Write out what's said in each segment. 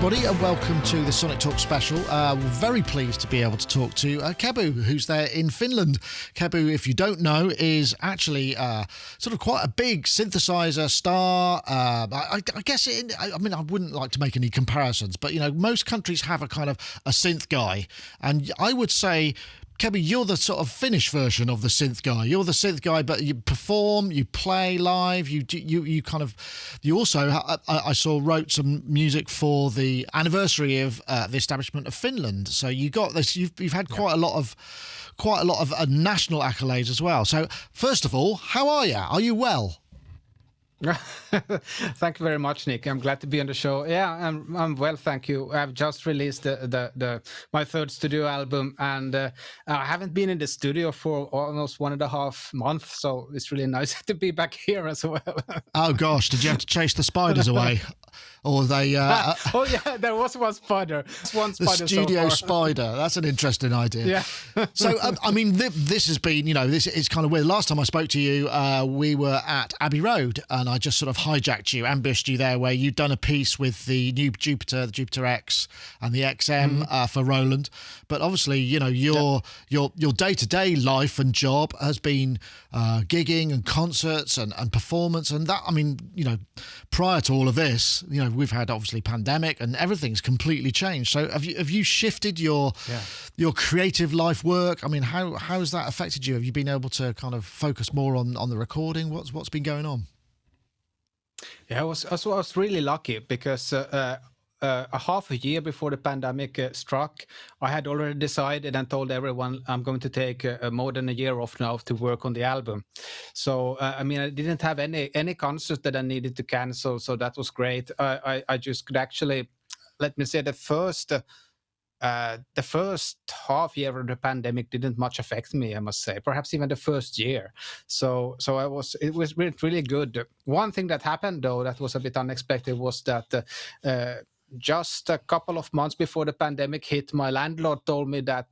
everybody, and welcome to the Sonic Talk special. We're very pleased to be able to talk to Kebu, who's there in Finland. Kebu, if you don't know, is actually sort of quite a big synthesizer star. I guess, I wouldn't like to make any comparisons, but, you know, most countries have a kind of a synth guy. And I would say, Kebu, you're the sort of Finnish version of the synth guy. You're the synth guy, but you perform, you play live, you also, I saw, wrote some music for the anniversary of the establishment of Finland. So you got this. You've had quite a lot of national accolades as well. So first of all, how are you? Are you well? Thank you very much, Nick. I'm glad to be on the show. Yeah, I'm well, thank you. I've just released my third studio album, and I haven't been in the studio for almost 1.5 months, so it's really nice to be back here as well. Oh gosh, did you have to chase the spiders away? Or they... oh yeah, there was one spider. One spider. The studio so spider. That's an interesting idea. Yeah. So, this has been, this is kind of weird. Last time I spoke to you, we were at Abbey Road, and I just sort of hijacked you, ambushed you there, where you'd done a piece with the new Jupiter, the Jupiter X and the XM for Roland. But obviously, your day-to-day life and job has been gigging and concerts and performance. And that, prior to all of this, we've had obviously pandemic and everything's completely changed. So have you shifted your creative life work? I mean, how has that affected you? Have you been able to kind of focus more on the recording? What's been going on? Yeah, I was really lucky because a half a year before the pandemic struck, I had already decided and told everyone I'm going to take more than a year off now to work on the album. So I didn't have any concerts that I needed to cancel, so that was great. I just could actually, let me say, the first half year of the pandemic didn't much affect me, I must say. Perhaps even the first year. So it was really good. One thing that happened though that was a bit unexpected was that just a couple of months before the pandemic hit, my landlord told me that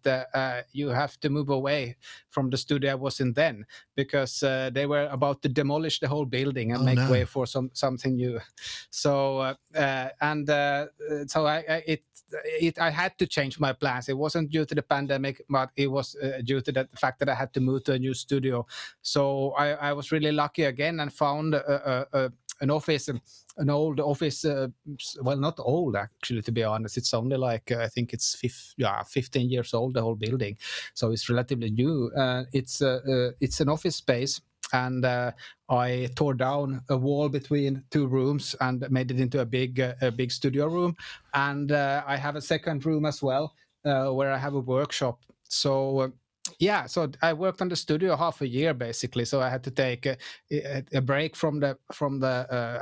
you have to move away from the studio I was in then, because they were about to demolish the whole building and way for something new. So I had to change my plans. It wasn't due to the pandemic, but it was due to the fact that I had to move to a new studio. So I was really lucky again and found an office, an old office. Well, not old actually, to be honest. It's only like I think it's 15 years old, the whole building. So it's relatively new. It's an office space. And I tore down a wall between two rooms and made it into a big studio room. And I have a second room as well, where I have a workshop. So so I worked on the studio half a year basically. So I had to take a break from the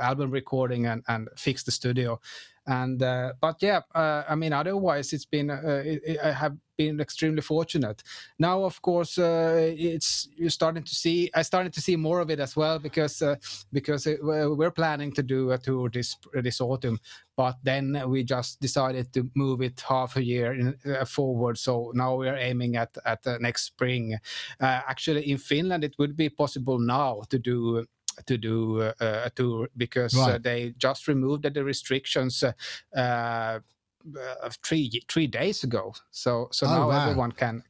album recording and fix the studio. And otherwise it's been I have been extremely fortunate. Now, of course, I started to see more of it as well, because we're planning to do a tour this autumn, but then we just decided to move it half a year forward. So now we're aiming at next spring. Actually, in Finland, it would be possible now to do a tour, because they just removed the restrictions 3 days ago. So now everyone can.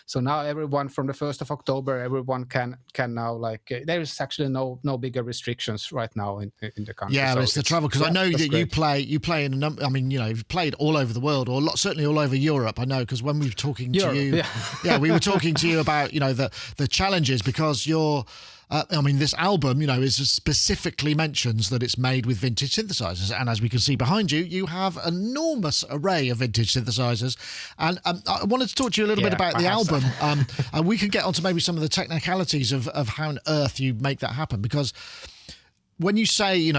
So now everyone from the 1st of October, everyone can now, there is actually no bigger restrictions right now in the country. Yeah, so it's the travel, because I know that great. you play in a number. You've played all over the world, or certainly all over Europe. I know, because when we were talking to you, we were talking to you about the challenges, because you're. This album, is specifically mentions that it's made with vintage synthesizers, and as we can see behind you, you have an enormous array of vintage synthesizers. And I wanted to talk to you a little bit about the album, and we could get onto maybe some of the technicalities of how on earth you make that happen, because when you say,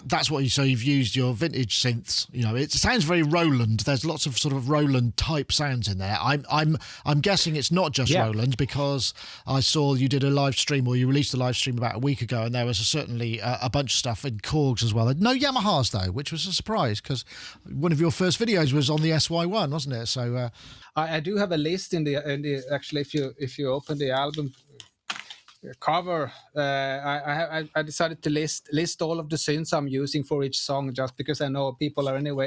that's what you say, you've used your vintage synths, it sounds very Roland. There's lots of sort of Roland type sounds in there. I'm guessing it's not just Roland, because I saw you did a live stream, or you released a live stream about a week ago, and there was certainly a bunch of stuff in Korgs as well. No Yamahas though, which was a surprise, because one of your first videos was on the SY1, wasn't it? So I do have a list in the actually, if you open the album cover, I decided to list all of the synths I'm using for each song, just because I know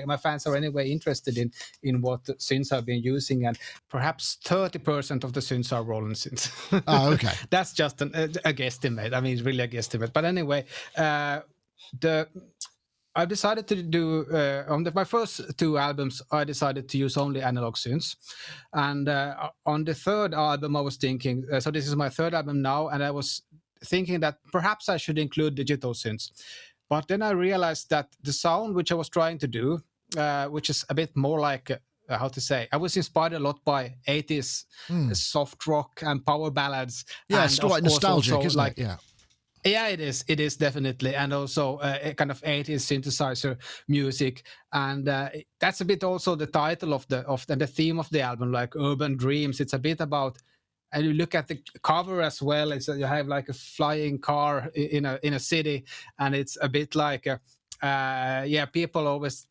my fans are anyway interested in what synths I've been using, and perhaps 30% of the synths are Roland synths. Oh, okay. That's just a guesstimate. I mean, it's really a guesstimate. But anyway, I decided to do on my first 2 albums. I decided to use only analog synths, and on the 3rd album, I was thinking. So this is my 3rd album now, and I was thinking that perhaps I should include digital synths. But then I realized that the sound which I was trying to do, which is a bit more like how to say, I was inspired a lot by 80s soft rock and power ballads. Yeah, and it's quite nostalgic, isn't it? Yeah. Yeah, it is. It is definitely, and also a kind of 80s synthesizer music, and that's a bit also the title of the theme of the album, like urban dreams. It's a bit about, and you look at the cover as well. It's you have like a flying car in a city, and it's a bit like. People always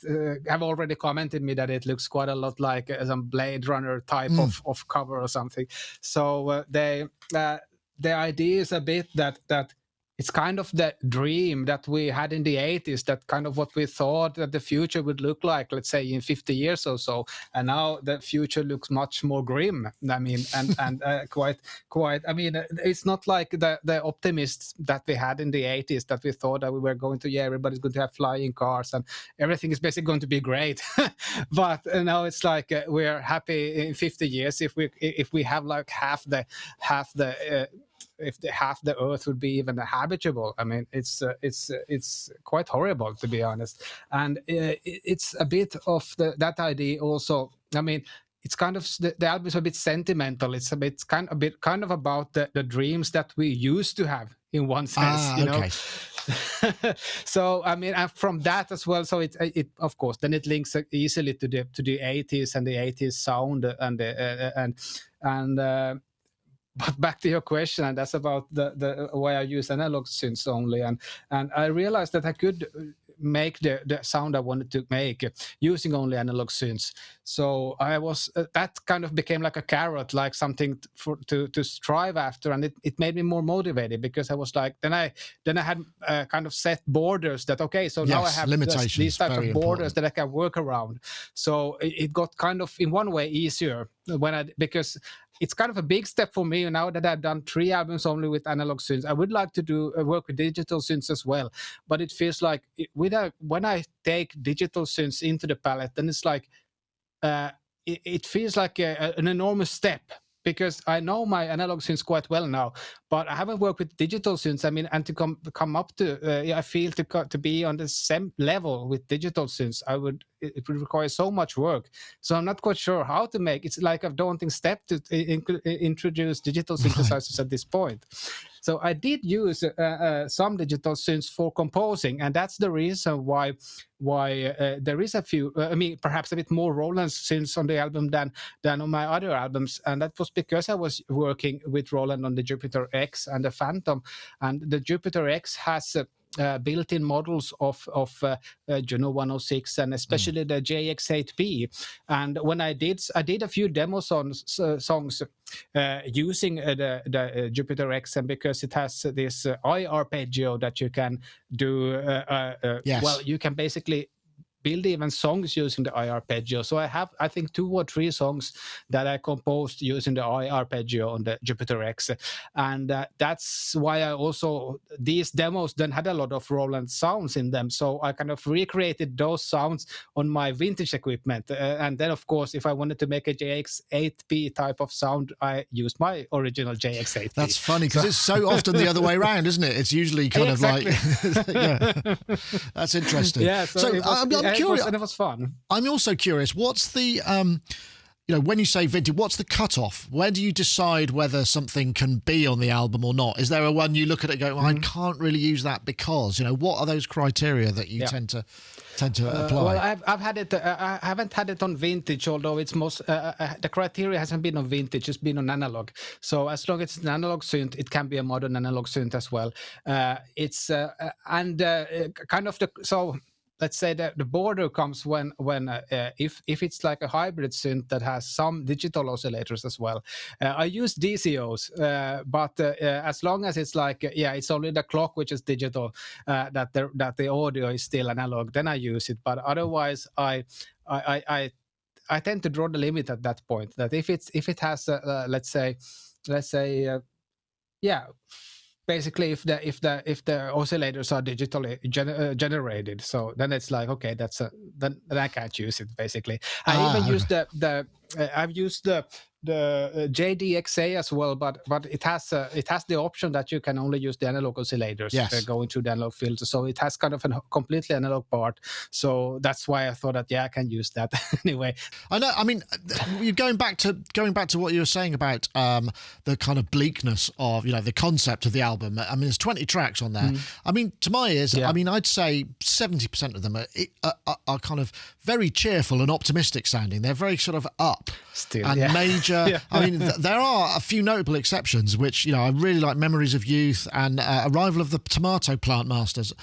have already commented me that it looks quite a lot like some Blade Runner type of cover or something. So the idea is a bit that it's kind of the dream that we had in the 80s, that kind of what we thought that the future would look like, let's say in 50 years or so. And now the future looks much more grim. I mean, and quite, I mean, it's not like the optimists that we had in the 80s, that we thought that we were going to, everybody's going to have flying cars and everything is basically going to be great. But now it's like we're happy in 50 years if we have like half the Earth would be even habitable. I mean, it's quite horrible, to be honest. And it's a bit of that idea also. I mean, it's kind of the album is a bit sentimental. It's a bit kind of about the dreams that we used to have in one sense, you know. So I mean, from that as well. So it of course then it links easily to the 80s and the 80s sound and. But back to your question, and that's about the way I use analog synths only, and I realized that I could make the sound I wanted to make using only analog synths. So I was that kind of became like a carrot, like something to strive after, and it made me more motivated, because I was like then I had kind of set borders that so now I have these types of borders that I can work around. So it got kind of in one way easier because it's kind of a big step for me now that I've done 3 albums only with analog synths. I would like to do work with digital synths as well, but it feels like when I take digital synths into the palette, then it's like it feels like an enormous step, because I know my analog synths quite well now, but I haven't worked with digital synths. I mean, and to come up to, I feel to be on the same level with digital synths, it would require so much work. So I'm not quite sure how to make. It's like a daunting step to introduce digital synthesizers at this point. So I did use some digital synths for composing, and that's the reason why there is a few. I mean, perhaps a bit more Roland synths on the album than on my other albums, and that was because I was working with Roland on the Jupiter X and the Phantom, and the Jupiter X has built-in models of Juno 106 and especially the JX8B. And when I did a few demo songs using the Jupiter X, and because it has this arpeggio that you can do, well, you can basically build even songs using the arpeggio. So I have, I think, 2 or 3 songs that I composed using the arpeggio on the Jupiter X, and that's why I also, these demos then had a lot of Roland sounds in them. So I kind of recreated those sounds on my vintage equipment, and then of course, if I wanted to make a JX8B type of sound, I used my original JX8B. That's funny, because it's so often the other way around, isn't it? It's usually kind of like, yeah, that's interesting. Yeah, so I'm curious, and it was fun. I'm also curious, what's the when you say vintage, what's the cutoff? Where do you decide whether something can be on the album or not? Is there a one you look at it and go, I can't really use that because, what are those criteria that you tend to apply? Well, I've had it. I haven't had it on vintage, although it's most the criteria hasn't been on vintage; it's been on analog. So as long as it's an analog synth, it can be a modern analog synth as well. It's kind of so. let's say that the border comes when if it's like a hybrid synth that has some digital oscillators as well. I use DCOs, but as long as it's like it's only the clock which is digital, that the audio is still analog, then I use it. But otherwise, I tend to draw the limit at that point. That if it has let's say basically if the oscillators are digitally generated, so then it's like, okay, then I can't use it basically. I even use I've used the JDXA as well, but it has the option that you can only use the analog oscillators going through the analog filter, so it has kind of a completely analog part. So that's why I thought that I can use that anyway. I know. I mean, you're going back to what you were saying about the kind of bleakness of the concept of the album. I mean, there's 20 tracks on there. I mean, to my ears, I mean, I'd say 70% of them are kind of very cheerful and optimistic sounding. They're very sort of up and major. I mean, there are a few notable exceptions, which I really like. Memories of Youth and Arrival of the Tomato Plant Monsters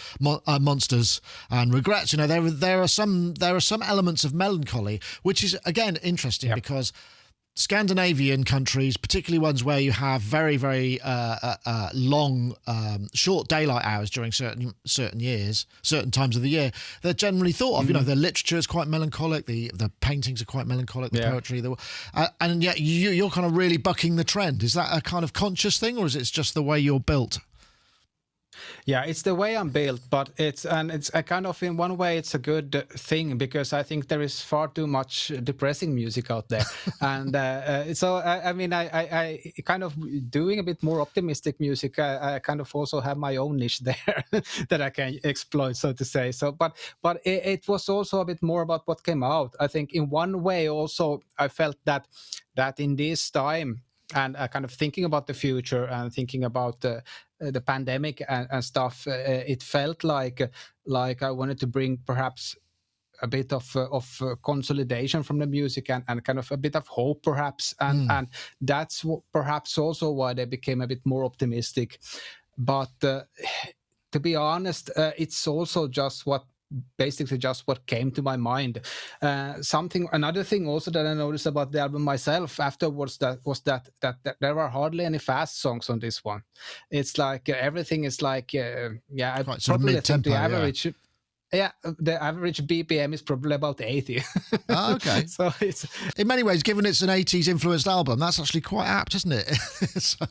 and Regrets. There are some elements of melancholy, which is again interesting because Scandinavian countries, particularly ones where you have very, very long, short daylight hours during certain years, certain times of the year, they're generally thought of. The literature is quite melancholic, the paintings are quite melancholic, the poetry, and yet you're kind of really bucking the trend. Is that a kind of conscious thing, or is it just the way you're built? Yeah, it's the way I'm built, but it's a kind of, in one way, it's a good thing, because I think there is far too much depressing music out there, and so I mean, I kind of doing a bit more optimistic music. I kind of also have my own niche there that I can exploit, so to say. So, but it was also a bit more about what came out. I think in one way, also, I felt that in this time, and kind of thinking about the future and thinking about the pandemic and stuff, it felt like I wanted to bring perhaps a bit of consolidation from the music and kind of a bit of hope perhaps, and that's perhaps also why they became a bit more optimistic. But to be honest, it's also just what came to my mind. Another thing also that I noticed about the album myself afterwards, was that there are hardly any fast songs on this one. It's like everything is like I probably think the average. Yeah, the average BPM is probably about 80. Oh, okay. So it's, in many ways, given it's an 80s influenced album, that's actually quite apt, isn't it? So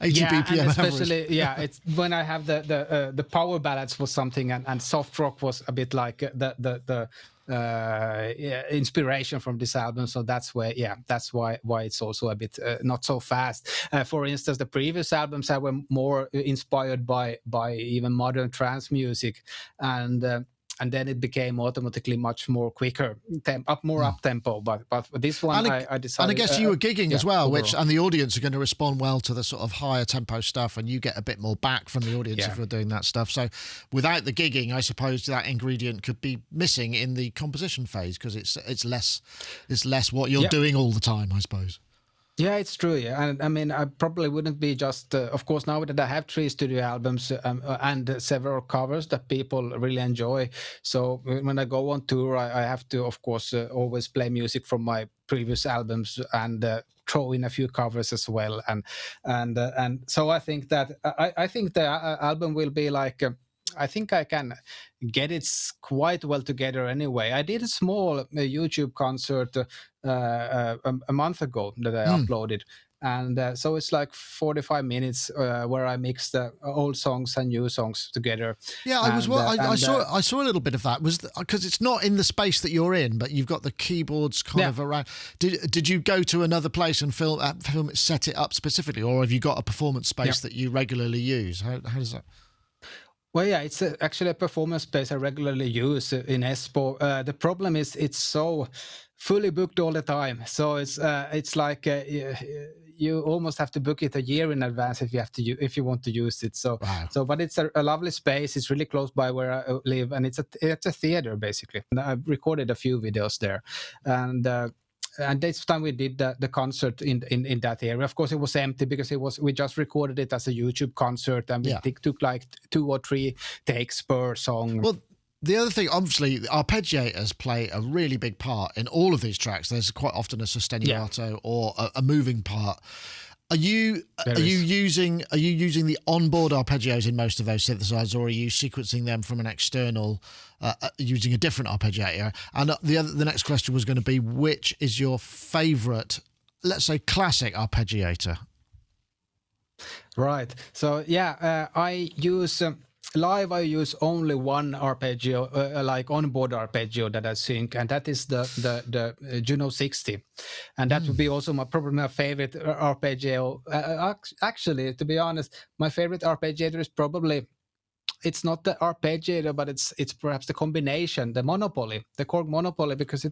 80 BPM and especially average. It's when I have the power ballads was something, and soft rock was a bit like the inspiration from this album. So that's why it's also a bit not so fast. For instance, the previous albums I were more inspired by even modern trance music, and then it became automatically much more quicker, up tempo. But this one, I decided. And I guess you were gigging as well, overall. And the audience are going to respond well to the sort of higher tempo stuff, and you get a bit more back from the audience if you're doing that stuff. So without the gigging, I suppose that ingredient could be missing in the composition phase, because it's less what you're doing all the time, I suppose. Yeah, it's true. Yeah, and I mean, I probably wouldn't be just. Of course, now that I have 3 studio albums and several covers that people really enjoy, so when I go on tour, I have to, of course, always play music from my previous albums and throw in a few covers as well. And so I think that I think the album will be like. I think I can get it quite well together anyway. I did a small YouTube concert a month ago that I uploaded. And so it's like 45 minutes where I mixed the old songs and new songs together. Yeah, I saw a little bit of that. Was because it's not in the space that you're in, but you've got the keyboards kind of around. Did you go to another place and set it up specifically, or have you got a performance space that you regularly use? How does that? Well, yeah, it's actually a performance space I regularly use in Espoo. The problem is it's so fully booked all the time. So it's like you almost have to book it a year in advance if you want to use it. So but it's a lovely space. It's really close by where I live, and it's a theater basically. And I've recorded a few videos there, and this time we did the concert in that area. Of course, it was empty because we just recorded it as a YouTube concert, and we took like 2 or 3 takes per song. Well, The other thing, obviously, arpeggiators play a really big part in all of these tracks. There's quite often a sostenigato or a moving part. Are you using the onboard arpeggios in most of those synthesizers, or are you sequencing them from an external, using a different arpeggiator? And the next question was going to be, which is your favorite, let's say, classic arpeggiator? Right. So yeah, I use. Live, I use only one arpeggio, like onboard arpeggio that I sync, and that is the Juno 60, and that would be also probably my favorite arpeggio. Actually, to be honest, my favorite arpeggiator is probably. It's not the arpeggiator, but it's perhaps the combination, the monopoly, the Korg monopoly, because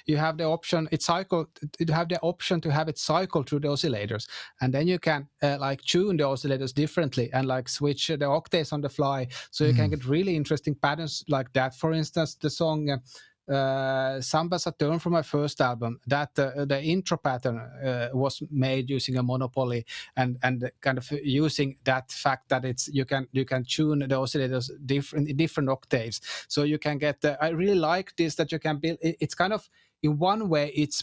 you have the option. You have the option to have it cycle through the oscillators, and then you can like tune the oscillators differently and like switch the octaves on the fly, so you can get really interesting patterns like that. For instance, the song. Samba Saturn from my first album, that the intro pattern was made using a monopoly and kind of using that fact that you can tune the oscillators different octaves, so you can get I really like this, that you can build. It's kind of, in one way, it's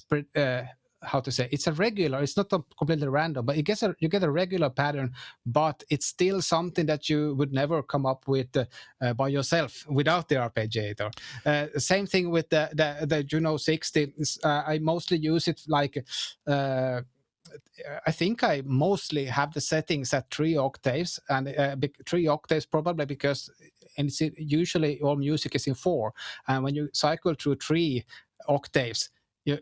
how to say, it's a regular, it's not completely random, but you get a regular pattern, but it's still something that you would never come up with by yourself without the arpeggiator. Same thing with the Juno 60. I mostly use it like I think I mostly have the settings at 3 octaves, and 3 octaves probably because usually all music is in 4, and when you cycle through 3 octaves, you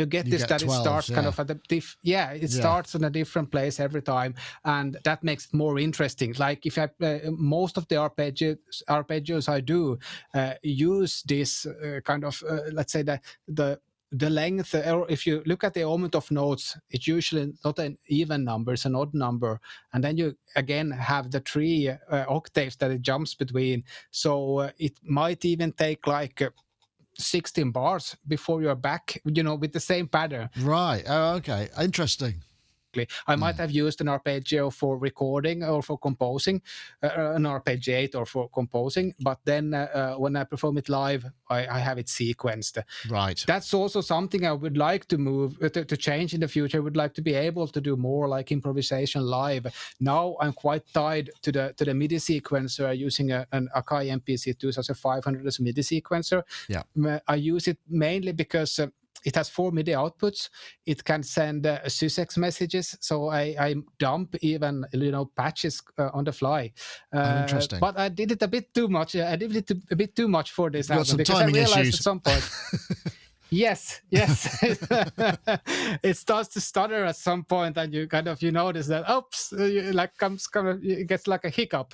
get this, that 12, it starts kind of at the starts in a different place every time, and that makes it more interesting. Like if I most of the arpeggios I do use this kind of let's say the length, or if you look at the amount of notes, it's usually not an even number, it's an odd number, and then you again have the 3 octaves that it jumps between, so it might even take like 16 bars before you're back, with the same pattern. Right. Oh, okay. Interesting. I might have used an arpeggio for recording or for composing, an arpeggiator for composing, but then when I perform it live, I have it sequenced. Right. That's also something I would like to move to change in the future. I would like to be able to do more like improvisation live. Now I'm quite tied to the MIDI sequencer, using an Akai MPC 2500 as a MIDI sequencer. Yeah. I use it mainly because it has 4 MIDI outputs. It can send SysEx messages, so I dump even patches on the fly. Interesting. But I did it a bit too much. I did it a bit too much for this album, because I realized issues at some point. Yes. It starts to stutter at some point, and you kind of notice that it gets like a hiccup.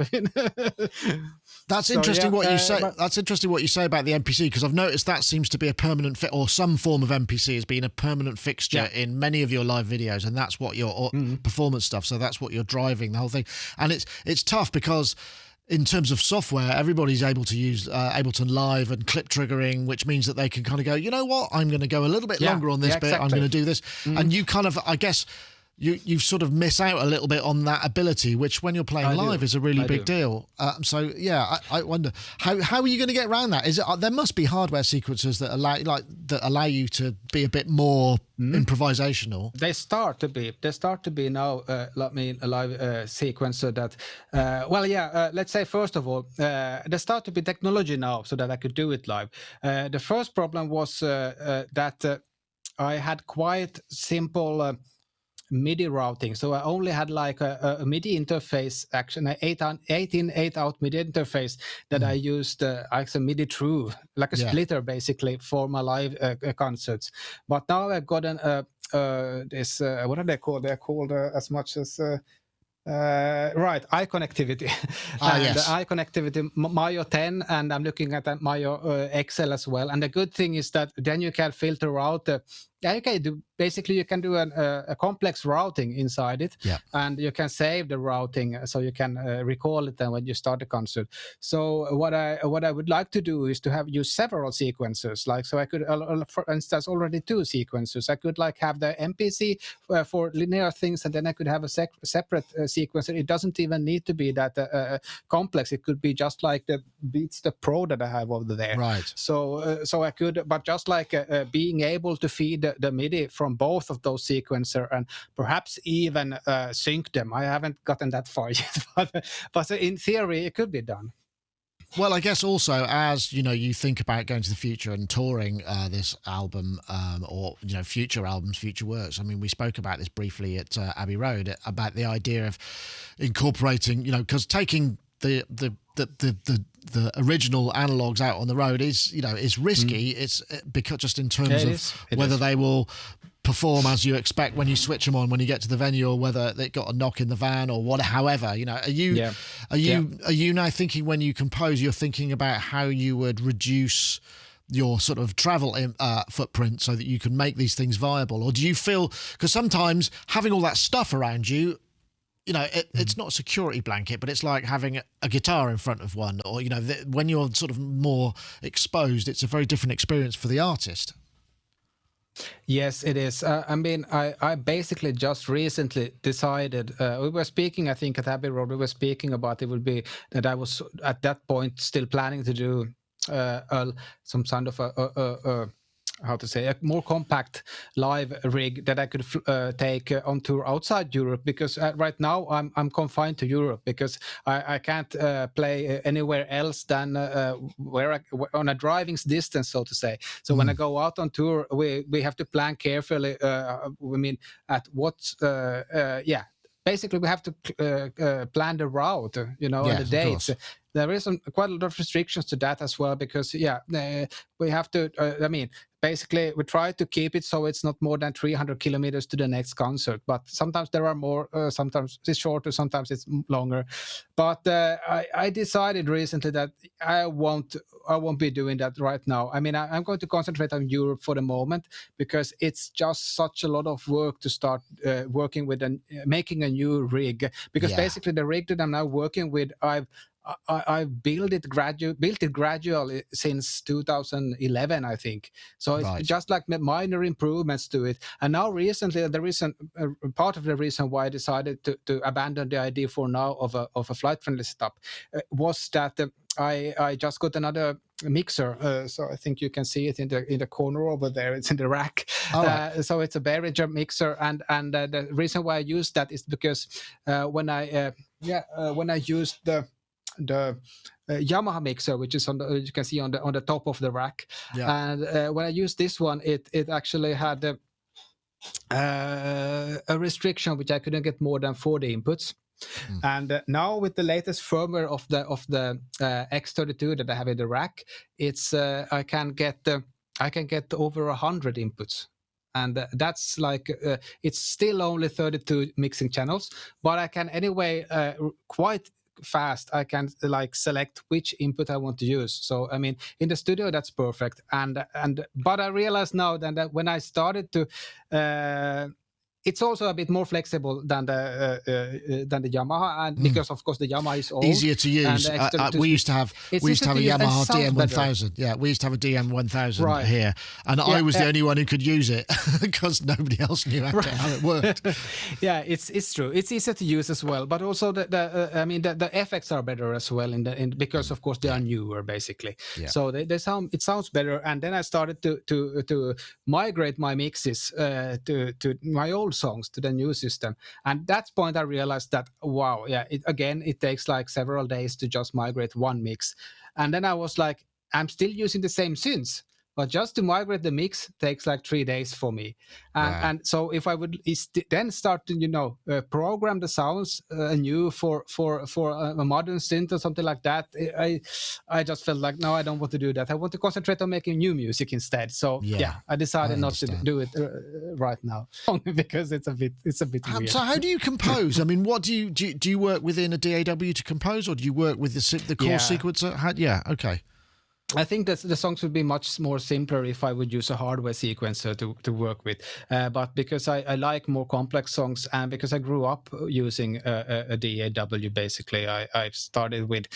That's interesting what you say. That's interesting what you say about the MPC, because I've noticed that seems to be a permanent fit, or some form of MPC has been a permanent fixture in many of your live videos, and that's what your performance stuff. So that's what you're driving the whole thing, and it's tough because, in terms of software, everybody's able to use Ableton Live and clip triggering, which means that they can kind of go, you know what, I'm going to go a little bit longer on this bit. Exactly. I'm going to do this. And you kind of, I guess, you sort of miss out a little bit on that ability, which when you're playing live is a really big deal. So yeah, I wonder how are you going to get around that? Is it there must be hardware sequencers that allow you to be a bit more improvisational? They start to be now. A live sequencer that. Let's say first of all, there start to be technology now so that I could do it live. The first problem was that I had quite simple MIDI routing, so I only had like a MIDI interface, actually an 8-in/8-out MIDI interface that I used as a MIDI through, like a splitter basically, for my live concerts. But now I've got this what are they called? They're called as much as eye connectivity. Eye connectivity, Mayo 10, and I'm looking at that Mayo XL as well. And the good thing is that then you can filter out yeah, okay. Basically, you can do a complex routing inside it, and you can save the routing so you can recall it then when you start the concert. So what I would like to do is to use several sequencers. Like, so I could, for instance, already 2 sequencers. I could like have the MPC for linear things, and then I could have a separate sequencer. It doesn't even need to be that complex. It could be just like the Beats the Pro that I have over there. Right. So I could, but just like being able to feed the MIDI from both of those sequencer and perhaps even sync them. I haven't gotten that far yet, but in theory it could be done. Well, I guess also as you think about going to the future and touring this album, or future albums, future works. I mean, we spoke about this briefly at Abbey Road about the idea of incorporating, because taking the original analogues out on the road is risky. It's because just in terms of whether they will perform as you expect when you switch them on when you get to the venue, or whether they got a knock in the van or what. However, are you now thinking when you compose, you're thinking about how you would reduce your sort of travel footprint so that you can make these things viable? Or do you feel, because sometimes having all that stuff around you, it's not a security blanket, but it's like having a guitar in front of one, or when you're sort of more exposed, it's a very different experience for the artist. Yes, it is. I mean, I basically just recently decided, we were speaking, I think at Abbey Road, we were speaking about it would be that I was at that point still planning to do some kind of a more compact live rig that I could take on tour outside Europe, because right now I'm confined to Europe because I can't play anywhere else than on a driving distance, so to say. So when I go out on tour, we have to plan carefully. At what basically we have to plan the route, and the dates. There is quite a lot of restrictions to that as well, because we have to. Basically, we try to keep it so it's not more than 300 kilometers to the next concert. But sometimes there are more, sometimes it's shorter, sometimes it's longer. But I decided recently that I won't be doing that right now. I mean, I'm going to concentrate on Europe for the moment, because it's just such a lot of work to start working with and making a new rig. Because basically the rig that I'm now working with, I've built it gradually since 2011, I think. So it's just like minor improvements to it. And now recently, the reason, part of the reason why I decided to abandon the idea for now of a flight-friendly setup was that I just got another mixer. So I think you can see it in the corner over there. It's in the rack. So it's a Behringer mixer, and the reason why I used that is because when I used the Yamaha mixer, which is you can see on the top of the rack, and when I used this one, it actually had a restriction which I couldn't get more than 40 inputs. And now with the latest firmware of the X32 that I have in the rack, it's I can get over 100 inputs. And that's like it's still only 32 mixing channels, but I can anyway quite fast I can like select which input I want to use. So I mean, in the studio that's perfect, but I realized now that when I started to it's also a bit more flexible than the Yamaha, and because of course the Yamaha is old, easier to use. We used to have a Yamaha DM1000. Yeah, we used to have a DM1000 here, and I was the only one who could use it because nobody else knew how it worked. Yeah, it's true. It's easier to use as well, but also the effects are better as well because of course they are newer basically. Yeah. So it sounds better. And then I started to migrate my mixes to my old songs to the new system, and at that point I realized that it takes like several days to just migrate one mix. And then I was like, I'm still using the same synths, but just to migrate the mix takes like 3 days for me. And so if I would then start to program the sounds anew for a modern synth or something like that, I just felt like, no, I don't want to do that. I want to concentrate on making new music instead. So I decided not to do it right now, only because it's a bit weird. So how do you compose? I mean, what do you work within a DAW to compose, or do you work with the core sequencer? Okay. I think that the songs would be much more simpler if I would use a hardware sequencer to work with. But because I like more complex songs, and because I grew up using a DAW, basically, I started with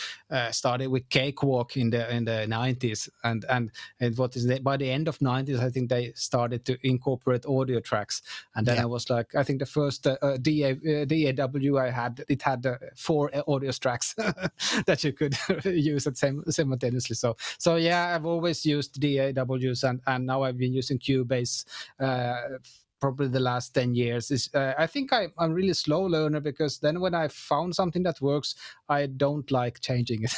Cakewalk in the 90s, and by the end of 90s, I think they started to incorporate audio tracks, and then I was like, I think the first DAW I had, it had 4 audio tracks that you could use simultaneously. So yeah, I've always used DAWs, and now I've been using Cubase probably the last 10 years. I think I'm really slow learner, because then when I found something that works, I don't like changing it,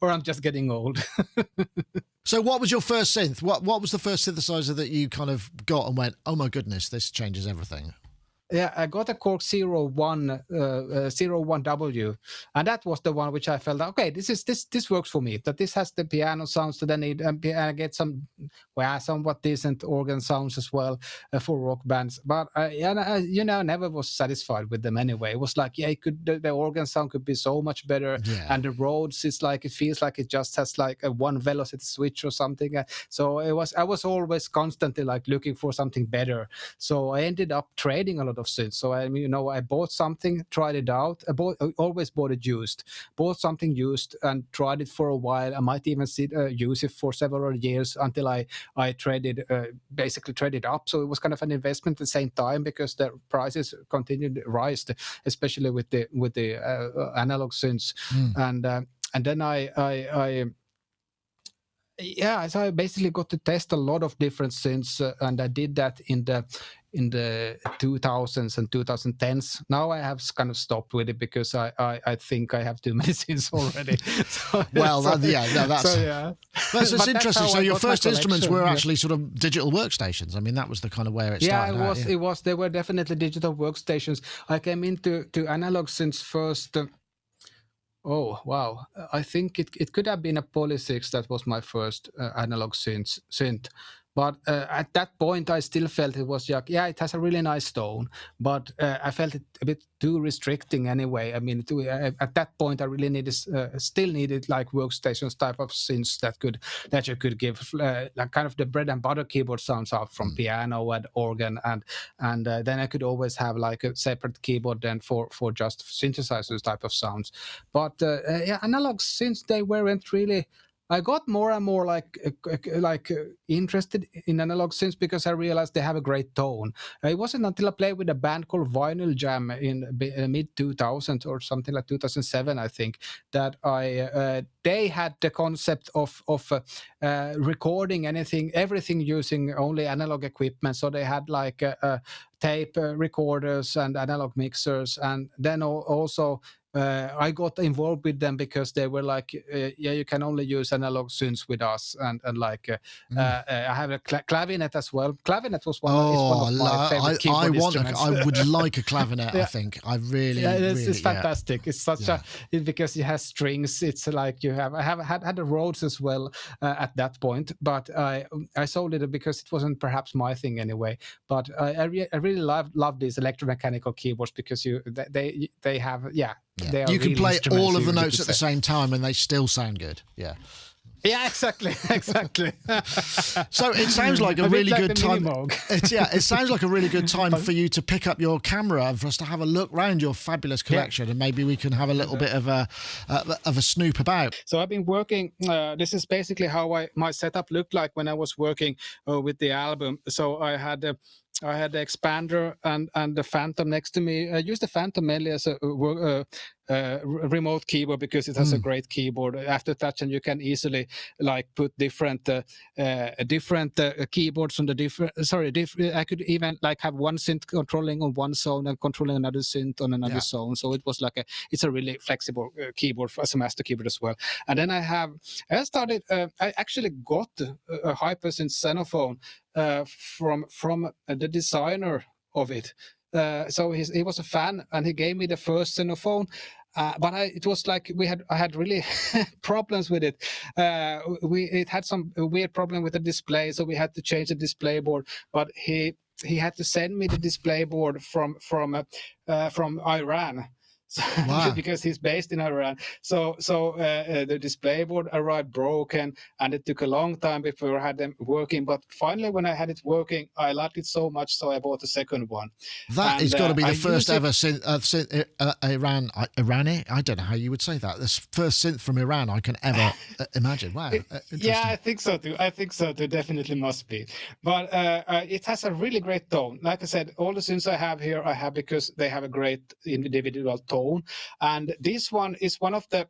or I'm just getting old. So what was your first synth? What was the first synthesizer that you kind of got and went, oh my goodness, this changes everything? Yeah, I got a Korg 01W, and that was the one which I felt, okay, this works for me. That this has the piano sounds that I need, and I get somewhat decent organ sounds as well for rock bands. But never was satisfied with them anyway. It was like, the organ sound could be so much better, and the Rhodes is like, it feels like it just has like a one velocity switch or something. So I was always constantly like looking for something better. So I ended up trading a lot of synths. So I bought something, tried it out. I always bought it used. Bought something used and tried it for a while. I might even use it for several years until I basically traded up. So it was kind of an investment at the same time, because the prices continued to rise, especially with the analog synths. And then so I basically got to test a lot of different synths, and I did that in the 2000s and 2010s. Now I have kind of stopped with it, because I think I have too many synths already. That's interesting. So your first instruments were actually sort of digital workstations. I mean, that was the kind of where it started. It was. They were definitely digital workstations. I came into analog synths first. Oh, wow. I think it could have been a Poly 6 that was my first analog synth. But at that point, I still felt it was it has a really nice tone, but I felt it a bit too restricting anyway. I mean, at that point, I really still needed like workstations type of synths that you could give like kind of the bread and butter keyboard sounds out from piano and organ, and then I could always have like a separate keyboard then for just synthesizers type of sounds. But analog synths, they weren't really. I got more and more interested in analog synths, because I realized they have a great tone. It wasn't until I played with a band called Vinyl Jam in mid 2000 or something like 2007, I think, that they had the concept of recording everything using only analog equipment. So they had like tape recorders and analog mixers, and then also. I got involved with them because they were like, you can only use analog synths with us, and I have a clavinet as well. Clavinet was one of my favorite keyboard instruments. I would like a clavinet. I think I really, it's fantastic. It's such because it has strings. It's like I have had the Rhodes as well at that point, but I sold it because it wasn't perhaps my thing anyway. But I really love these electromechanical keyboards, because they have you can play all of the notes at the same time and they still sound good. Yeah, exactly. So it sounds like a really good time. It sounds like a really good time for you to pick up your camera and for us to have a look around your fabulous collection, and maybe we can have a little bit of a snoop about. So I've been working. This is basically how my setup looked like when I was working with the album. So I had the expander and the Phantom next to me. I used the Phantom mainly as a remote keyboard, because it has a great keyboard after touch, and you can easily like put different keyboards on the different. I could even like have one synth controlling on one zone and controlling another synth on another zone. So it was like it's a really flexible keyboard as a master keyboard as well. And then I actually got a Hypersynth Xenophone from the designer of it. So he was a fan, and he gave me the first Xenophone. But it was like I had really problems with it. It had some weird problem with the display, so we had to change the display board. But he had to send me the display board from Iran. So, wow. because he's based in Iran. So the display board arrived broken, and it took a long time before I had them working. But finally, when I had it working, I liked it so much, so I bought a second one. That is got to be the first ever Irani. I don't know how you would say that. This first synth from Iran I can ever imagine. Wow. Yeah, I think so too. Definitely must be. But it has a really great tone. Like I said, all the synths I have here, I have because they have a great individual tone. And this one is one of the,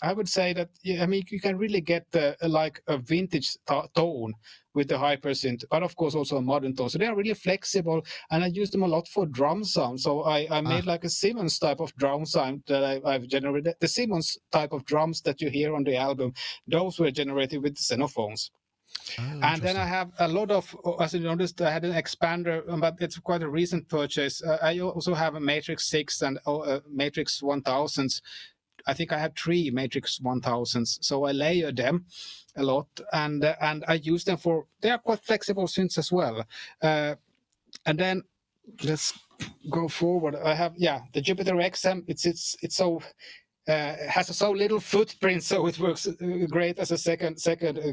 I would say that, I mean, you can really get like a vintage tone with the hypersynth, but of course also a modern tone. So they are really flexible, and I use them a lot for drum sound. So I made like a Simmons type of drum sound that I've generated. The Simmons type of drums that you hear on the album, those were generated with the Xenophones. And then I have a lot of, as you noticed, I had an expander, but it's quite a recent purchase. I also have a Matrix 6 and Matrix 1000s. I think I have 3 Matrix 1000s, so I layer them a lot, and I use them for, they are quite flexible synths as well. And then let's go forward. I have, the Jupiter XM. It's so has so little footprint, so it works great as a second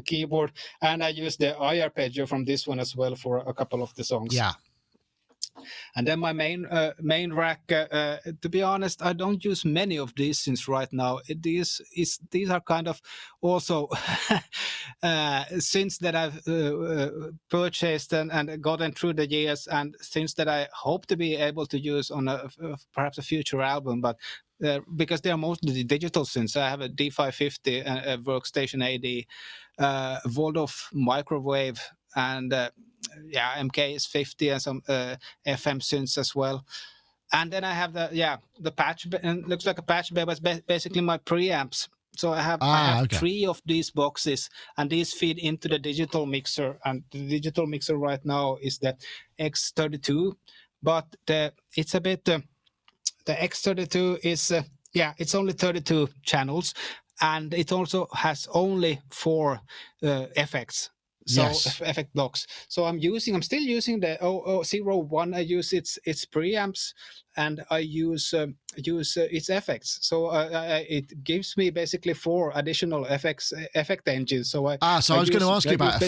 keyboard. And I use the iArpeggio from this one as well for a couple of the songs. Yeah. And then my main rack, to be honest, I don't use many of these synths right now. These are kind of also synths that I've purchased and gotten through the years, and synths that I hope to be able to use on perhaps a future album, but because they are mostly digital synths. I have a D550, a Workstation AD, Waldorf microwave, and MK50 and some FM synths as well. And then I have the patch, and looks like a patch bay, but basically my preamps. So I have 3 of these boxes, and these feed into the digital mixer. And the digital mixer right now is the X32, but it's a bit. The X32 is it's only 32 channels, and it also has only 4 effects. So effect blocks. So I'm still using the 001. I use its preamps, and I use its effects. So it gives me basically 4 additional effect engines. So I was going to ask you about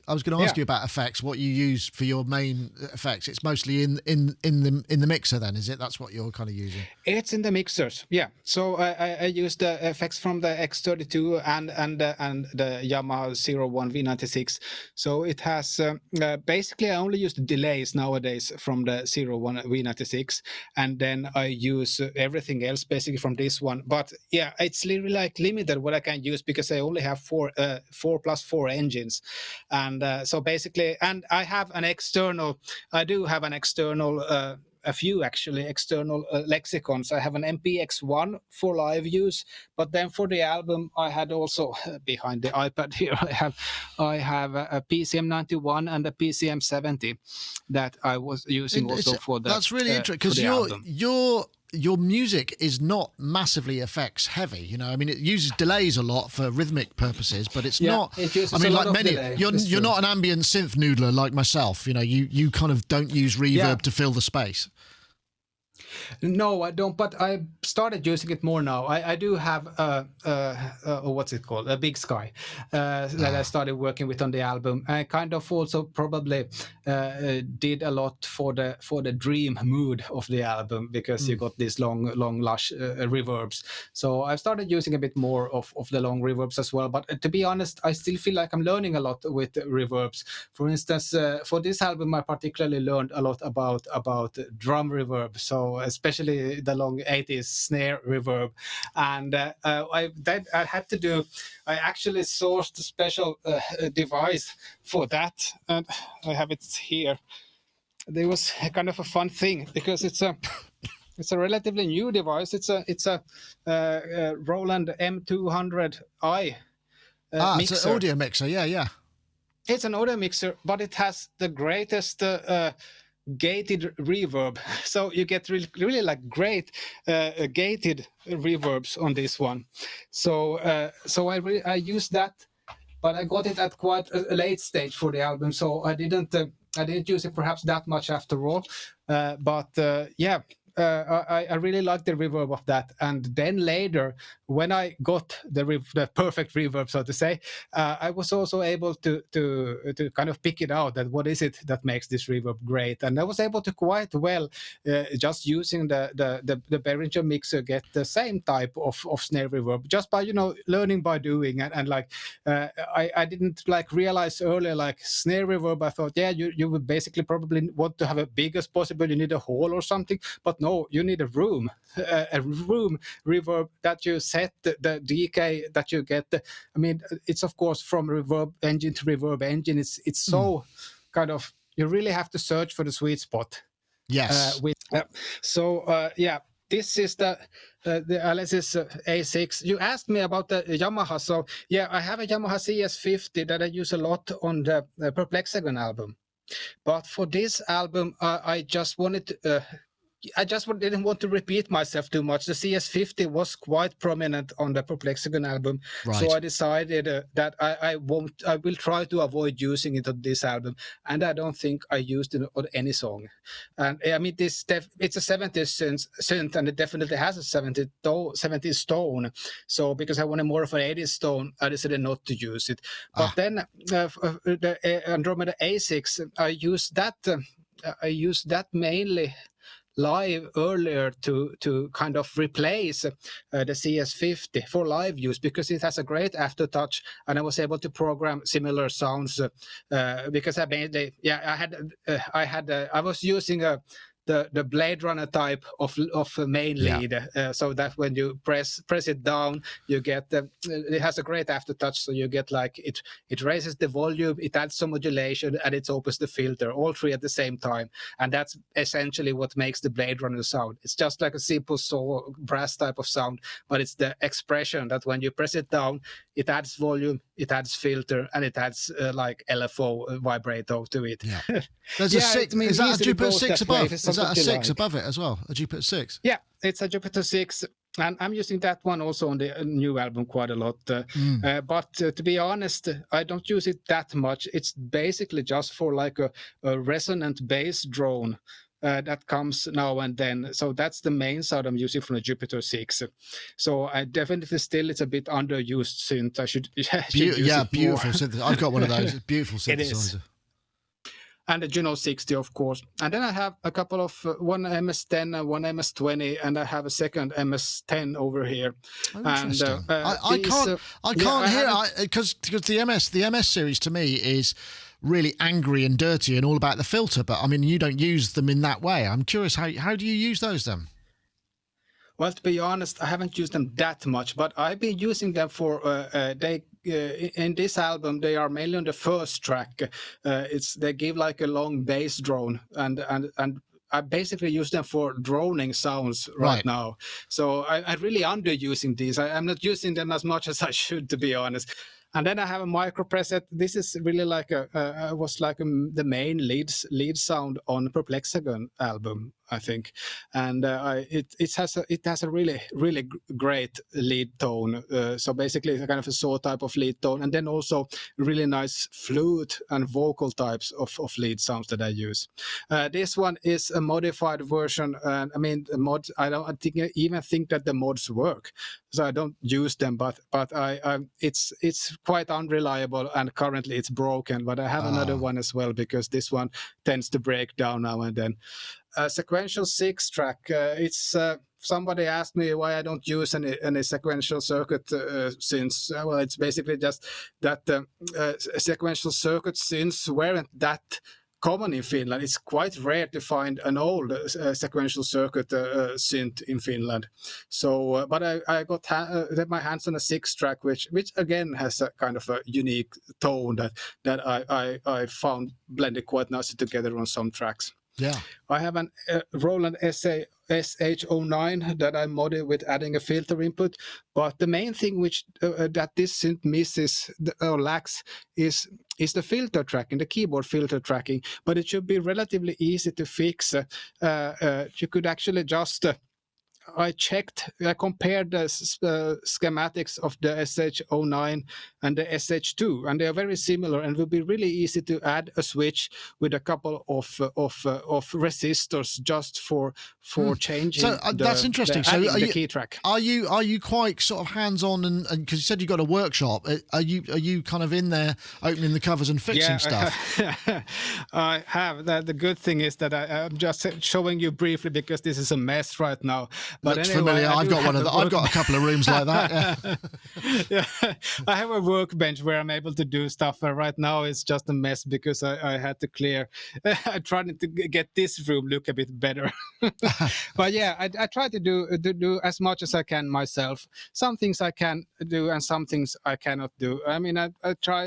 I was going to ask you about effects. What you use for your main effects? It's mostly in the mixer, then, is it? That's what you're kind of using. It's in the mixers, yeah. So I use the effects from the X32 and the Yamaha 01 V96. So it has basically I only use the delays nowadays from the 01 V96, and then I use everything else basically from this one. But yeah, it's really like limited what I can use because I only have 4 plus 4 engines. And so basically, and I have an external, a few actually external lexicons. I have an MPX1 for live use, but then for the album, I had also behind the iPad here, I have a PCM91 and a PCM70 that I was using also for the. That's really interesting because your music is not massively effects heavy. You know, I mean, it uses delays a lot for rhythmic purposes, but it's not. I mean, like many, you're not an ambient synth noodler like myself. You know, you kind of don't use reverb to fill the space. No, I don't, but I started using it more now. I do have what's it called? A Big Sky that I started working with on the album. I kind of also probably did a lot for the dream mood of the album because you got these long lush reverbs. So I started using a bit more of the long reverbs as well. But to be honest, I still feel like I'm learning a lot with reverbs. For instance, for this album, I particularly learned a lot about drum reverb. So especially the long 80s snare reverb, and I actually sourced a special device for that, and I have it here. There was kind of a fun thing because it's a relatively new device. It's a Roland M200i mixer. It's an audio mixer. Yeah. It's an audio mixer, but it has the greatest gated reverb, so you get really like great gated reverbs on this one. So I used that, but I got it at quite a late stage for the album, so I didn't use it perhaps that much after all. But I really like the reverb of that. And then later, when I got the perfect reverb, so to say, I was also able to kind of pick it out, that what is it that makes this reverb great. And I was able to quite well, just using the Behringer mixer, get the same type of snare reverb, just by learning by doing. And like I didn't like realize earlier, like snare reverb, I thought, yeah, you would basically probably want to have a big as possible, you need a hall or something, but no, you need a room reverb that you set the decay that you get. I mean, it's of course from reverb engine to reverb engine, it's so kind of, you really have to search for the sweet spot. Yes. Yeah, this is the Alesis A6. You asked me about the Yamaha, so yeah, I have a Yamaha CS50 that I use a lot on the Perplexagon album. But for this album, I just wanted didn't want to repeat myself too much. The CS50 was quite prominent on the Perplexagon album, right. So I decided that I will try to avoid using it on this album, and I don't think I used it on any song. And I mean, it's a 70s synth, and it definitely has a 70s tone. So because I wanted more of an 80s tone, I decided not to use it. But then the Andromeda A6, I used that mainly live earlier to kind of replace the CS50 for live use, because it has a great aftertouch, and I was able to program similar sounds because I was using the Blade Runner type of main lead, so that when you press it down, you get it has a great aftertouch, so you get like it raises the volume, it adds some modulation, and it opens the filter, all three at the same time. And that's essentially what makes the Blade Runner sound. It's just like a simple brass type of sound, but it's the expression that when you press it down, it adds volume, it adds filter, and it adds like LFO vibrato to it. Yeah. There's a 6. Is that a Jupiter 6 above? Is that a 6 above it as well? A Jupiter 6? Yeah, it's a Jupiter 6. And I'm using that one also on the new album quite a lot. But to be honest, I don't use it that much. It's basically just for like a resonant bass drone that comes now and then. So that's the main sound I'm using from the Jupiter 6. So I definitely still, it's a bit underused synth. I should use it beautiful more. synth. I've got one of those. It's beautiful synthesizer. It is. And the Juno 60, of course. And then I have a couple of one MS-10 and one MS-20, and I have a second MS-10 over here. Interesting. And I can't hear it because the MS series to me is really angry and dirty and all about the filter. But I mean, you don't use them in that way. I'm curious, how do you use those then? Well, to be honest, I haven't used them that much, but I've been using them for in this album. They are mainly on the first track. They give like a long bass drone, and I basically use them for droning sounds right now. So I'm really underusing these. I'm not using them as much as I should, to be honest. And then I have a micro preset. This is really like the main lead sound on the Perplexagon album, I think, and it has a really great lead tone. So basically, it's a kind of a saw type of lead tone, and then also really nice flute and vocal types of lead sounds that I use. This one is a modified version, and I mean the mods. I don't even think that the mods work, so I don't use them. But it's quite unreliable, and currently it's broken. But I have another one as well, because this one tends to break down now and then. Sequential 6-track. It's somebody asked me why I don't use any sequential circuit synths. Well, it's basically just that sequential circuit synths weren't that common in Finland. It's quite rare to find an old sequential circuit synth in Finland. So, but I got my hands on a 6-track, which again has a kind of a unique tone that I found blended quite nicely together on some tracks. Yeah, I have an Roland SH09 that I modded with adding a filter input. But the main thing which that this synth misses or lacks is the filter tracking, the keyboard filter tracking. But it should be relatively easy to fix. You could actually just I compared the schematics of the SH09 and the SH2, and they are very similar, and it will be really easy to add a switch with a couple of resistors just for changing. So that's interesting. So the key track. Are you quite sort of hands-on, and because you said you got a workshop, are you kind of in there opening the covers and fixing stuff? I have. The good thing is that I'm just showing you briefly because this is a mess right now. But looks anyway, familiar. I've got one of I've got a couple of rooms like that. Yeah. I have a workbench where I'm able to do stuff. Right now it's just a mess because I had to clear. I tried to get this room look a bit better. But yeah, I try to do as much as I can myself. Some things I can do and some things I cannot do. I mean, I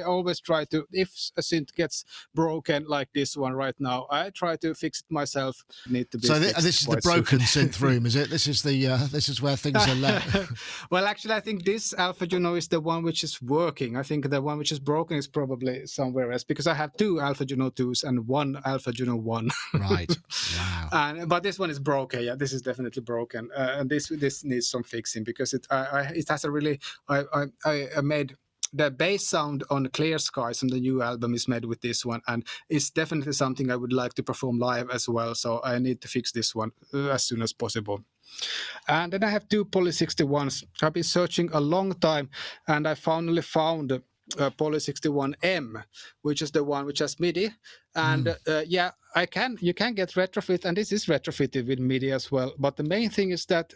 always try to, if a synth gets broken like this one right now, I try to fix it myself. Need to be so this is the broken synth room, is it? This is where things are left. Well, actually, I think this Alpha Juno is the one which is working. I think the one which is broken is probably somewhere else because I have 2 Alpha Juno 2s and 1 Alpha Juno 1. Right. Wow. But this one is broken. Yeah, this is definitely broken. And this needs some fixing because it has a really I made. The bass sound on Clear Skies on the new album is made with this one, and it's definitely something I would like to perform live as well. So I need to fix this one as soon as possible. And then I have 2 Poly 61s. I've been searching a long time, and I finally found Poly 61M, which is the one which has MIDI. And you can get retrofit, and this is retrofitted with MIDI as well. But the main thing is that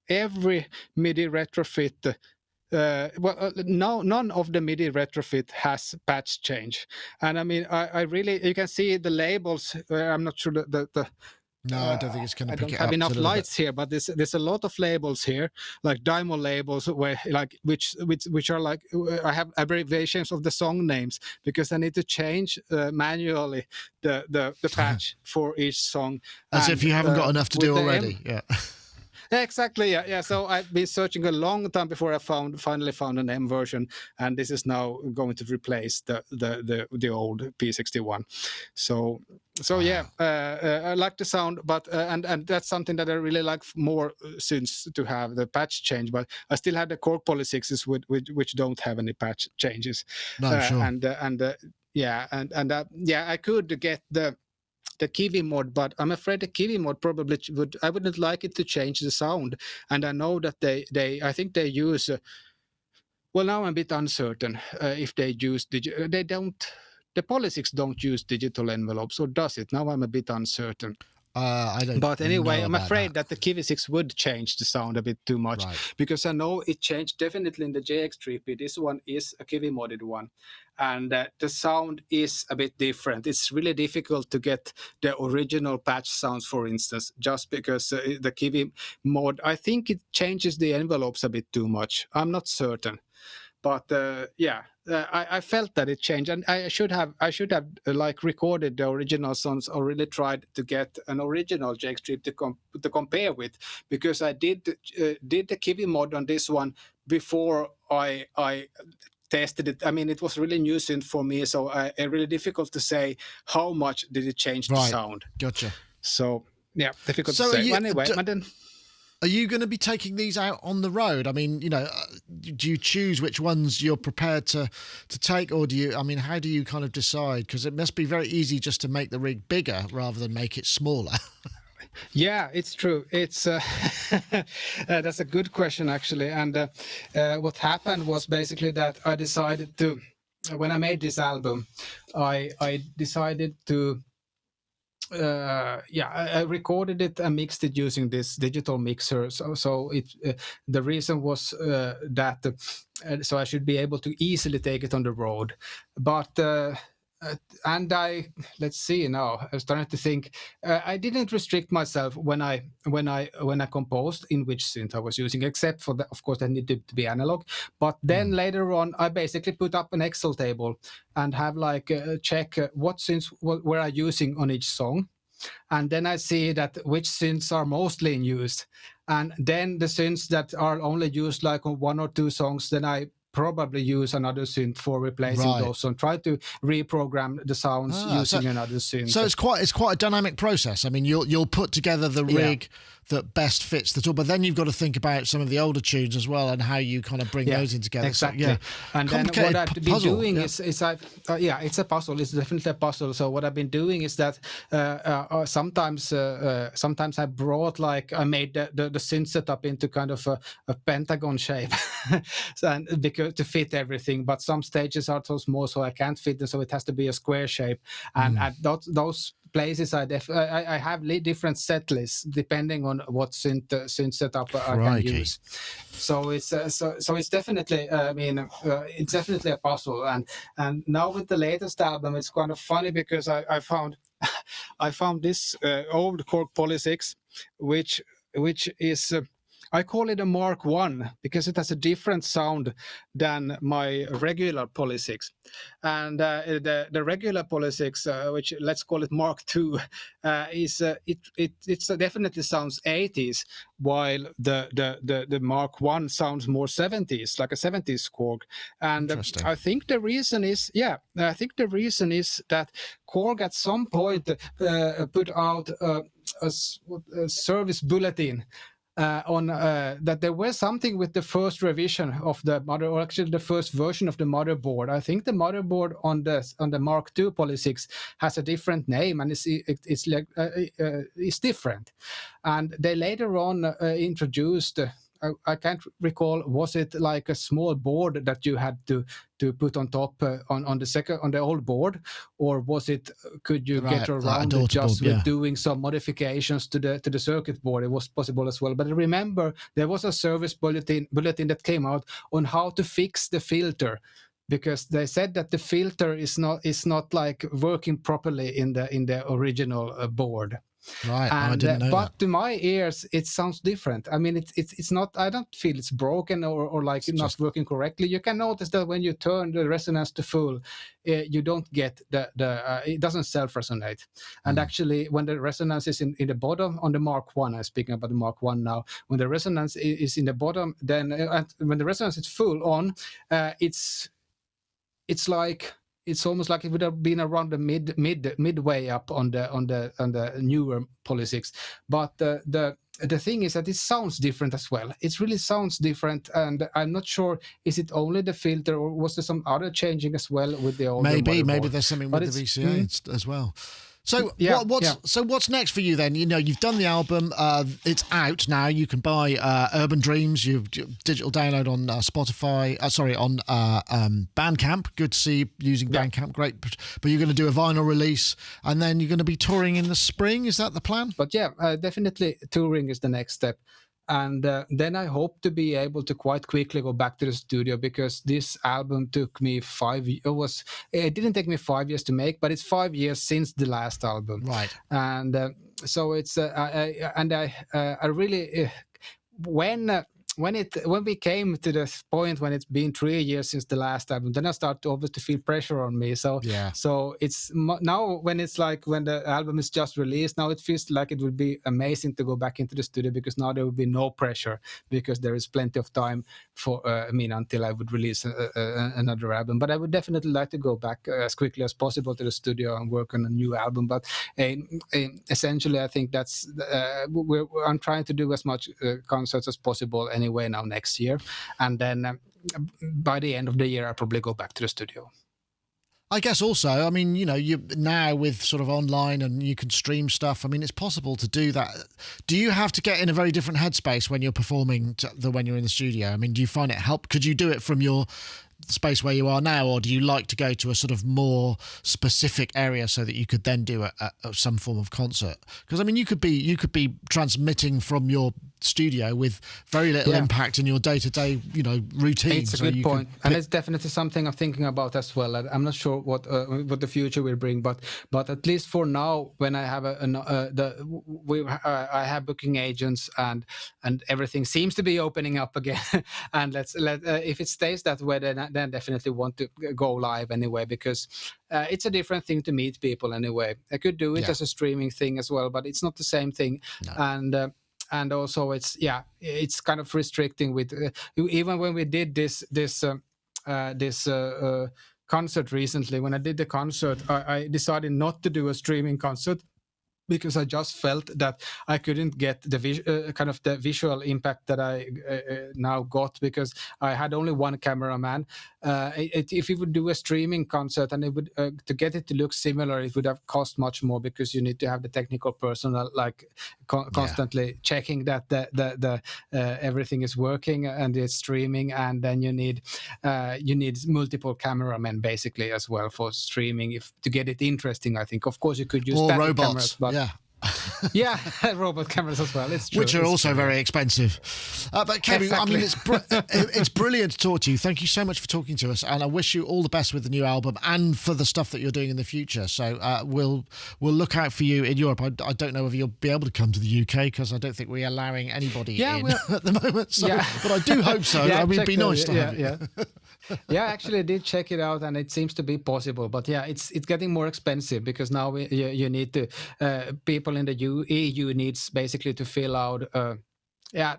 every MIDI retrofit. None of the MIDI retrofit has patch change, and I mean, I really, you can see the labels. I'm not sure the No, I don't think it's going to pick it up. I don't have enough lights here, but there's a lot of labels here, like diamond labels, where like which are like I have abbreviations of the song names because I need to change manually the patch for each song. As if you haven't got enough to do already. Yeah. Exactly. Yeah. So I've been searching a long time before I finally found an M version, and this is now going to replace the old P61. So yeah, I like the sound, but and that's something that I really like more since to have the patch change. But I still have the Korg Poly 6s which don't have any patch changes. No, sure. I could get the Kiwi mod, but I'm afraid the Kiwi mod probably I wouldn't like it to change the sound. And I know that I think they use, well, now I'm a bit uncertain if they use, the Poly 6 don't use digital envelopes, or does it? Now I'm a bit uncertain. I don't. But anyway, I'm afraid that the Kiwi 6 would change the sound a bit too much, because I know it changed definitely in the JX3P. This one is a Kiwi modded one, and the sound is a bit different. It's really difficult to get the original patch sounds, for instance, just because the Kiwi mod, I think it changes the envelopes a bit too much. I'm not certain. But I felt that it changed, and I should have like recorded the original songs or really tried to get an original JX3 to compare with, because I did the Kiwi mod on this one before I tested it. I mean, it was really new synth for me, so really difficult to say how much did it change the sound. Gotcha. So yeah, difficult to say. Anyway, but then. Are you going to be taking these out on the road? I mean, do you choose which ones you're prepared to take, or how do you kind of decide? Because it must be very easy just to make the rig bigger rather than make it smaller. Yeah, it's true. It's that's a good question, actually. And what happened was basically that I decided to, when I made this album, I decided to, I recorded it and mixed it using this digital mixer. So the reason was that so I should be able to easily take it on the road. But let's see now. I was starting to think. I didn't restrict myself when I composed in which synth I was using, except for of course, that needed to be analog. But then later on, I basically put up an Excel table and have like check what synths were I using on each song, and then I see that which synths are mostly in use, and then the synths that are only used like on 1 or 2 songs, then I probably use another synth for replacing those, and try to reprogram the sounds using another synth. So it's quite a dynamic process. I mean, you'll put together the rig that best fits the tool. But then you've got to think about some of the older tunes as well and how you kind of bring those in together. Exactly. So, and then what I've been doing is it's a puzzle. It's definitely a puzzle. So what I've been doing is that sometimes I brought I made the synth setup into kind of a pentagon shape, because to fit everything. But some stages are so small, so I can't fit them. So it has to be a square shape. And at those places, I have different set lists depending on what synth setup I can use. So it's definitely it's definitely a puzzle. And now with the latest album, it's kind of funny because I found this old Korg Poly 6, which is I call it a Mark 1 because it has a different sound than my regular Poly 6. And the regular Poly 6, which let's call it Mark 2, it definitely sounds 80s, while the Mark 1 sounds more 70s, like a 70s Korg. And I think the reason is that Korg at some point put out a service bulletin on that there was something with the first revision of the or actually the first version of the motherboard. I think the motherboard on the Mark II Poly 6 has a different name, and it's different. And they later on introduced. I can't recall. Was it like a small board that you had to put on top on the old board, or was it? Could you get around it just with doing some modifications to the circuit board? It was possible as well. But I remember there was a service bulletin that came out on how to fix the filter, because they said that the filter is not like working properly in the original board. Right, I didn't know but that. to my ears, it sounds different. I mean, it's not. I don't feel it's broken or like it's not working correctly. You can notice that when you turn the resonance to full, you don't get it doesn't self-resonate. And actually, when the resonance is in the bottom on the Mark 1, I'm speaking about the Mark 1 now. When the resonance is in the bottom, then when the resonance is full on, it's like. It's almost like it would have been around the midway up on the newer Poly 6. But the thing is that it sounds different as well. It really sounds different, and I'm not sure, is it only the filter, or was there some other changing as well with the older motherboard? Maybe there's something with the VCA as well. So what's next for you then? You know, you've done the album. It's out now. You can buy Urban Dreams. You've digital download on Spotify. On Bandcamp. Good to see you using Bandcamp. Great. But you're going to do a vinyl release, and then you're going to be touring in the spring. Is that the plan? But definitely touring is the next step. And then I hope to be able to quite quickly go back to the studio, because this album took me 5 years. It didn't take me 5 years to make, but it's 5 years since the last album. Right. And so it's I really when we came to this point when it's been 3 years since the last album, then I start to obviously feel pressure on me. So it's now when it's like when the album is just released, now it feels like it would be amazing to go back into the studio, because now there will be no pressure, because there is plenty of time for until I would release another album. But I would definitely like to go back as quickly as possible to the studio and work on a new album. But essentially, I think that's I'm trying to do as much concerts as possible anyway now next year, and then by the end of the year I'll probably go back to the studio. I guess also, I mean, you know, you now with sort of online and you can stream stuff. I mean, it's possible to do that. Do you have to get in a very different headspace when you're performing than when you're in the studio? I mean, do you find it help? Could you do it from your space where you are now, or do you like to go to a sort of more specific area so that you could then do some form of concert? Because I mean, you could be transmitting from your studio with very little impact in your day-to-day, routine. It's a good point, and it's definitely something I'm thinking about as well. I'm not sure what the future will bring, but at least for now, when I have I have booking agents and everything seems to be opening up again, and if it stays that way, then definitely want to go live anyway, because it's a different thing to meet people anyway. I could do it as a streaming thing as well, but it's not the same thing. No. And also it's kind of restricting with even when we did this concert recently. When I did the concert, I decided not to do a streaming concert because I just felt that I couldn't get the kind of the visual impact that I now got, because I had only one cameraman. If you would do a streaming concert, and it would to get it to look similar, it would have cost much more, because you need to have the technical personnel like constantly checking that the everything is working and it's streaming, and then you need multiple cameramen basically as well for streaming if to get it interesting. I think, of course, you could use static robots. Cameras, but yeah, robot cameras as well. It's true. Which are also very expensive. But Kebu, exactly. I mean, it's brilliant to talk to you. Thank you so much for talking to us, and I wish you all the best with the new album and for the stuff that you're doing in the future. So we'll look out for you in Europe. I don't know if you'll be able to come to the UK, because I don't think we're allowing anybody in at the moment. So, but I do hope so. I mean, it'd be nice to have you. Yeah, actually, I did check it out, and it seems to be possible. But yeah, it's getting more expensive, because now you need to people in the EU needs basically to fill out.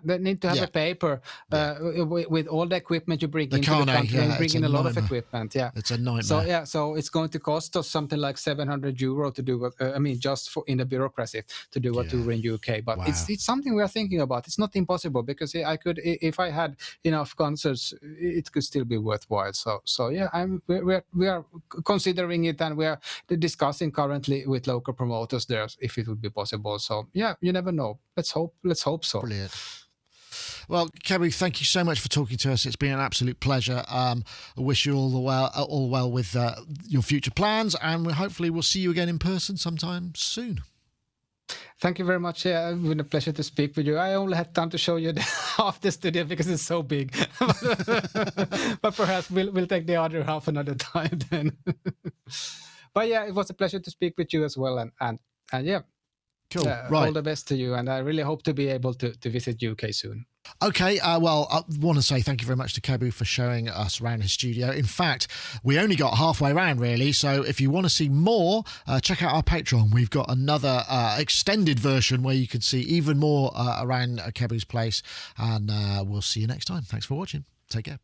They need to have a paper with all the equipment you bring into the country. And bring in a lot of equipment. Yeah, it's a nightmare. So it's going to cost us something like €700 to do what just for in the bureaucracy to do what we do in UK. But it's something we are thinking about. It's not impossible, because I could, if I had enough concerts, it could still be worthwhile. So yeah, we are considering it, and we are discussing currently with local promoters there if it would be possible. So yeah, you never know. Let's hope so. Brilliant. Well, Kebu, thank you so much for talking to us. It's been an absolute pleasure. I wish you all well with your future plans, and hopefully we'll see you again in person sometime soon. Thank you very much. Yeah, it's been a pleasure to speak with you. I only had time to show you half the studio because it's so big. But perhaps we'll take the other half another time then. But yeah, it was a pleasure to speak with you as well. And yeah. Cool. Right. All the best to you, and I really hope to be able to visit UK soon. Okay, well, I want to say thank you very much to Kebu for showing us around his studio. In fact, we only got halfway around, really, so if you want to see more, check out our Patreon. We've got another extended version where you can see even more around Kebu's place, and we'll see you next time. Thanks for watching. Take care.